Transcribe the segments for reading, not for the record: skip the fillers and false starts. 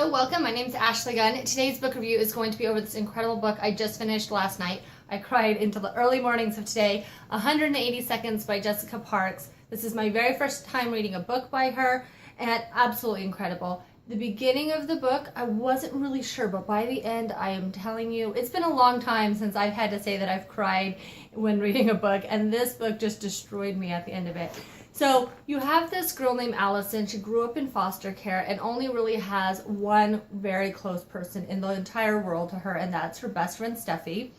Hello, welcome. My name is Ashley Gunn. Today's book review is going to be over this incredible book I just finished last night. I cried into the early mornings of today. 180 Seconds by Jessica Parks. This is my very first time reading a book by her, and absolutely incredible. The beginning of the book, I wasn't really sure, but by the end, I am telling you, it's been a long time since I've had to say that I've cried when reading a book, and this book just destroyed me at the end of it. So you have this girl named Allison. She grew up in foster care and only really has one very close person in the entire world to her, and that's her best friend Steffi.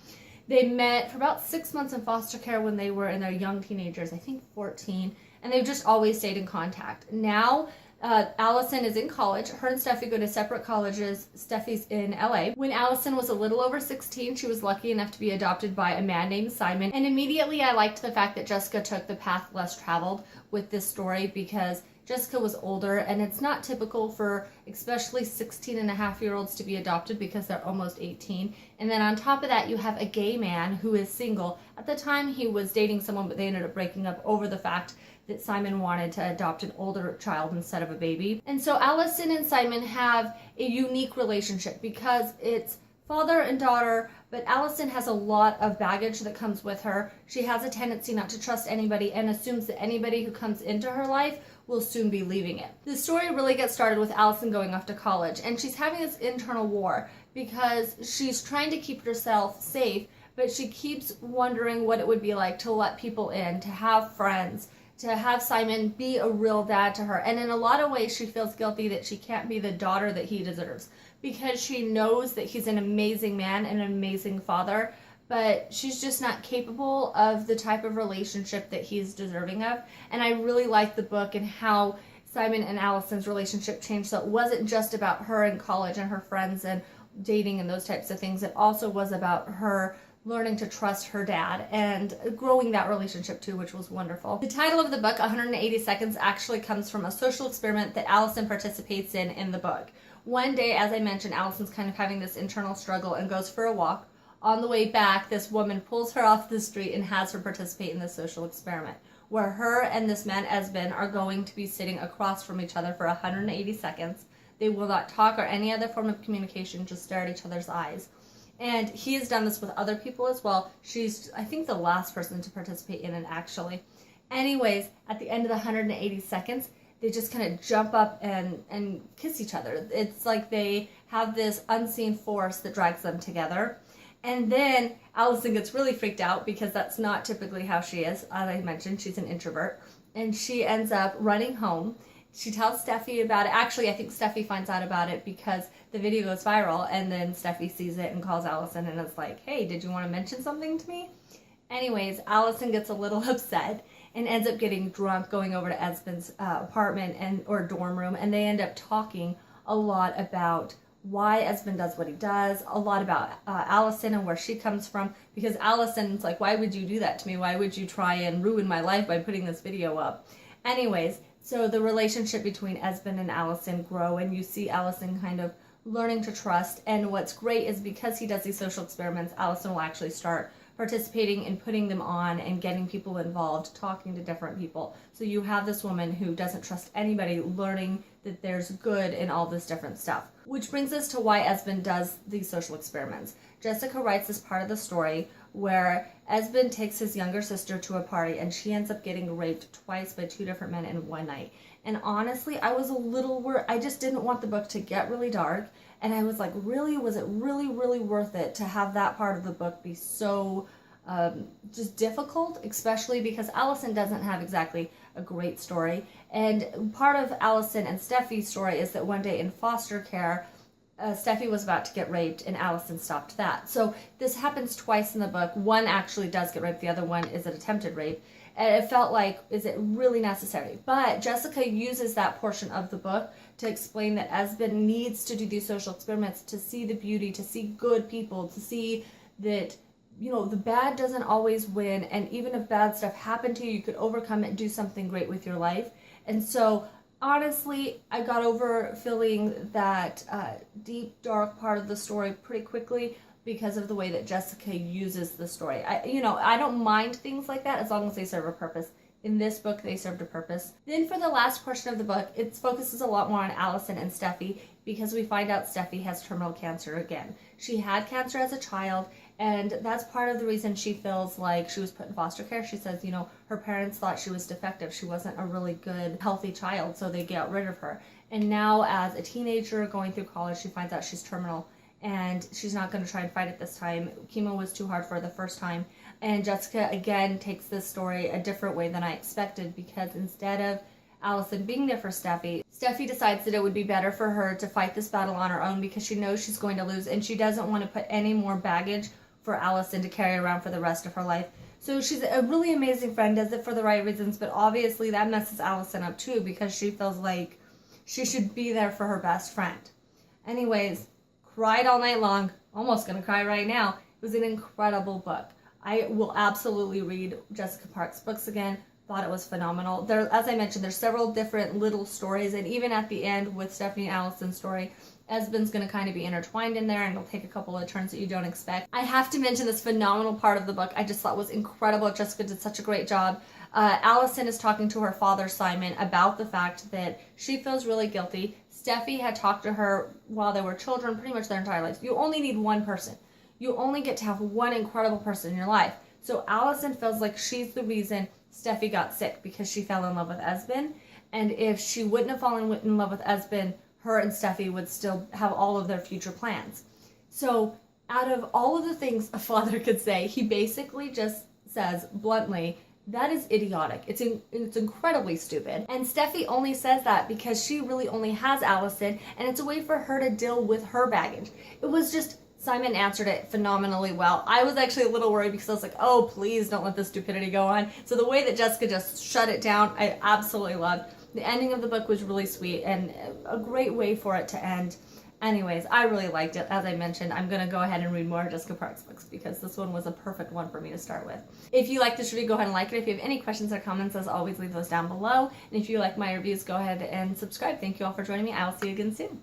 They met for about 6 months in foster care when they were in their young teenagers, I think 14, and they've just always stayed in contact. Now, Allison is in college. Her and Steffi go to separate colleges. Steffi's in LA. When Allison was a little over 16, she was lucky enough to be adopted by a man named Simon. And immediately I liked the fact that Jessica took the path less traveled with this story, because Jessica was older, and it's not typical for especially 16-and-a-half-year-olds to be adopted because they're almost 18. And then on top of that, you have a gay man who is single. At the time, he was dating someone, but they ended up breaking up over the fact that Simon wanted to adopt an older child instead of a baby. And so Allison and Simon have a unique relationship because it's father and daughter, but Allison has a lot of baggage that comes with her. She has a tendency not to trust anybody and assumes that anybody who comes into her life will soon be leaving it. The story really gets started with Allison going off to college, and she's having this internal war because she's trying to keep herself safe, but she keeps wondering what it would be like to let people in, to have friends, to have Simon be a real dad to her. And in a lot of ways, she feels guilty that she can't be the daughter that he deserves, because she knows that he's an amazing man and an amazing father, but she's just not capable of the type of relationship that he's deserving of. And I really like the book and how Simon and Allison's relationship changed, so it wasn't just about her in college and her friends and dating and those types of things. It also was about her learning to trust her dad and growing that relationship too, which was wonderful. The title of the book, 180 Seconds, actually comes from a social experiment that Allison participates in the book. One day, as I mentioned, Allison's kind of having this internal struggle and goes for a walk. On the way back, this woman pulls her off the street and has her participate in this social experiment, where her and this man, Esben, are going to be sitting across from each other for 180 seconds. They will not talk or any other form of communication, just stare at each other's eyes. And he has done this with other people as well. She's, I think, the last person to participate in it, actually. Anyways, at the end of the 180 seconds, they just kind of jump up and kiss each other. It's like they have this unseen force that drags them together. And then Allison gets really freaked out because that's not typically how she is. As I mentioned, she's an introvert. And she ends up running home. She tells Steffi about it. Actually, I think Steffi finds out about it because the video goes viral, and then Steffi sees it and calls Allison and is like, hey, did you want to mention something to me? Anyways, Allison gets a little upset and ends up getting drunk, going over to Esben's apartment or dorm room, and they end up talking a lot about why Esben does what he does, a lot about Allison and where she comes from, because Allison's like, why would you do that to me? Why would you try and ruin my life by putting this video up? Anyways, so the relationship between Esben and Allison grow, and you see Allison kind of learning to trust. And what's great is because he does these social experiments, Allison will actually start participating in putting them on and getting people involved, talking to different people. So you have this woman who doesn't trust anybody learning that there's good in all this different stuff. Which brings us to why Esben does these social experiments. Jessica writes this part of the story where Esben takes his younger sister to a party, and she ends up getting raped twice by 2 different men in one night. And honestly, I was a little worried. I just didn't want the book to get really dark. And I was like, really, was it really, really worth it to have that part of the book be so just difficult, especially because Allison doesn't have exactly a great story. And part of Allison and Steffi's story is that one day in foster care, Steffi was about to get raped, and Allison stopped that. So this happens twice in the book. One actually does get raped. The other one is an attempted rape. And it felt like, is it really necessary? But Jessica uses that portion of the book to explain that Esben needs to do these social experiments to see the beauty, to see good people, to see that, you know, the bad doesn't always win. And even if bad stuff happened to you, you could overcome it and do something great with your life. And so honestly, I got over feeling that deep, dark part of the story pretty quickly because of the way that Jessica uses the story. I don't mind things like that as long as they serve a purpose. In this book, they served a purpose. Then for the last portion of the book, it focuses a lot more on Allison and Steffi because we find out Steffi has terminal cancer again. She had cancer as a child, and that's part of the reason she feels like she was put in foster care. She says, you know, her parents thought she was defective. She wasn't a really good, healthy child, so they got rid of her. And now as a teenager going through college, she finds out she's terminal, and she's not going to try and fight it this time. Chemo was too hard for her the first time. And Jessica, again, takes this story a different way than I expected, because instead of Allison being there for Steffi decides that it would be better for her to fight this battle on her own, because she knows she's going to lose, and she doesn't want to put any more baggage for Allison to carry around for the rest of her life. So she's a really amazing friend, does it for the right reasons, but obviously that messes Allison up too, because she feels like she should be there for her best friend. Anyways, cried all night long, almost gonna cry right now. It was an incredible book. I will absolutely read Jessica Parks' books again. Thought it was phenomenal. There, as I mentioned, there's several different little stories, and even at the end with Stephanie and Allison's story, Esben's going to kind of be intertwined in there, and it'll take a couple of turns that you don't expect. I have to mention this phenomenal part of the book I just thought was incredible. Jessica did such a great job. Allison is talking to her father, Simon, about the fact that she feels really guilty. Steffi had talked to her while they were children, pretty much their entire lives. You only need one person. You only get to have one incredible person in your life. So Allison feels like she's the reason Steffi got sick, because she fell in love with Esben. And if she wouldn't have fallen in love with Esben, her and Steffi would still have all of their future plans. So out of all of the things a father could say, he basically just says bluntly, that is idiotic. It's incredibly stupid. And Steffi only says that because she really only has Allison, and it's a way for her to deal with her baggage. It was just, Simon answered it phenomenally well. I was actually a little worried because I was like, oh, please don't let this stupidity go on. So the way that Jessica just shut it down, I absolutely loved. The ending of the book was really sweet and a great way for it to end. Anyways, I really liked it. As I mentioned, I'm going to go ahead and read more Jessica Parks books because this one was a perfect one for me to start with. If you like this review, go ahead and like it. If you have any questions or comments, as always, leave those down below. And if you like my reviews, go ahead and subscribe. Thank you all for joining me. I will see you again soon.